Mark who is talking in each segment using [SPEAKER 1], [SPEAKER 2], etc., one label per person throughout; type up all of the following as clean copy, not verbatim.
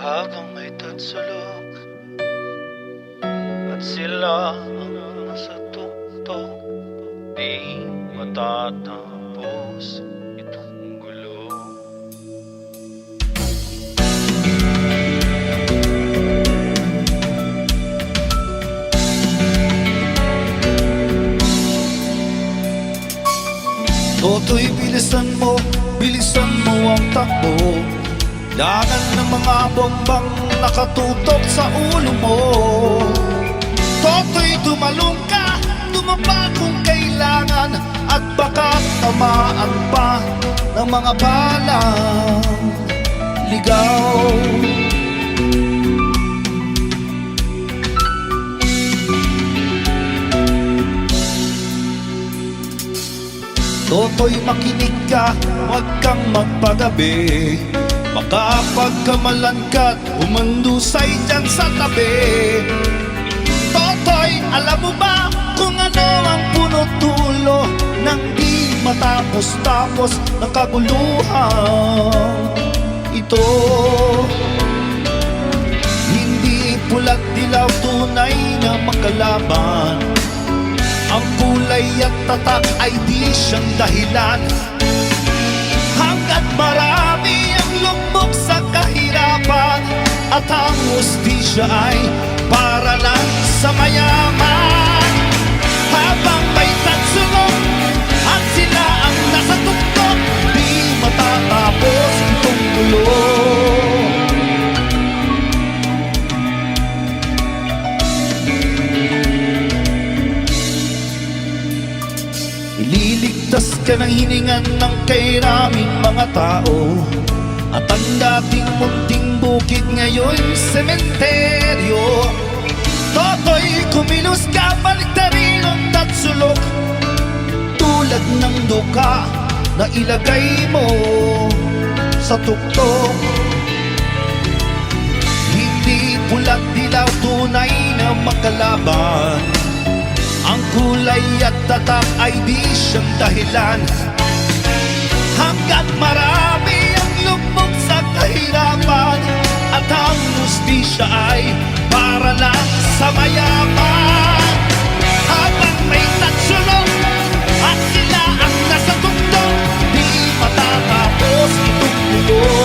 [SPEAKER 1] Habang may tatsulok at sila ang nasa tuktok, di matatapos itong gulo.
[SPEAKER 2] Toto'y bilisan mo ang takbo. Lagan ng mga bombang nakatutok sa ulo mo. Toto'y tumalong ka, tumapa kung kailangan, at baka tamaan pa ng mga balang ligaw. Toto'y makinig ka, huwag kang magpagabi. Baka pagkamalan ka't umandusay dyan sa tabi. Toto'y, alam mo ba kung ano ang puno-tulo ng di matapos-tapos ng kaguluhan ito? Hindi pula't dilaw, tunay na makalaban. Ang kulay at tatak ay di siyang dahilan. Hanggat marami ang lugmok sa kahirapan, at ang hustisya ay para lang sa mayaman. Habang may tatsulok at sila ang nasa tuktok, di matatapos itong gulo. Ililigtas ka ng hiningan ng kairaming mga tao, at ang dating munting bukid ngayon sementeryo. Toto'y kumilos ka, baliktarin ang tatsulok, tulad ng duka na ilagay mo sa tuktok. Hindi pula't dilaw, tunay na makalaban. Ang kulay at tatak ay di siyang dahilan. Hanggat marami ang lubog sa kahirapan, at ang hustisya ay para lang sa mayaman. Habang may tatsulok at sila ang nasa tuktok, di matatapos itong gulo.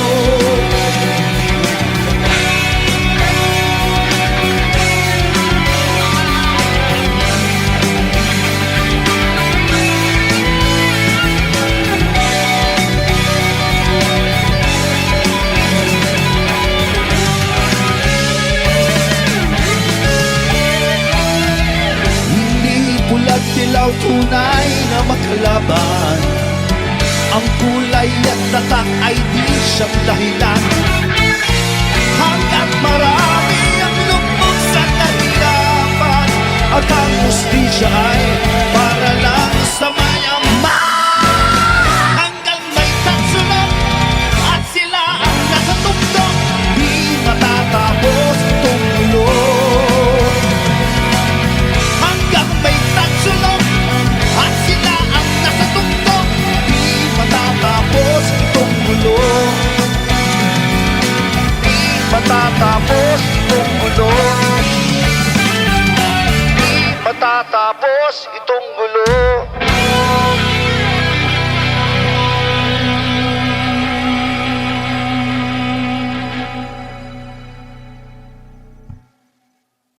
[SPEAKER 2] Dilaw, tunay na makalaban. Ang kulay at tatak ay di siyang dahilan. Hanggat marami ang lubog sa kahirapan, at ang hustisya ay para lang sa mayaman. Hanggang may tatsulok at sila ang nasa tuktok, di matatapos itong gulo. Matatapos itong gulo. Di matatapos itong gulo.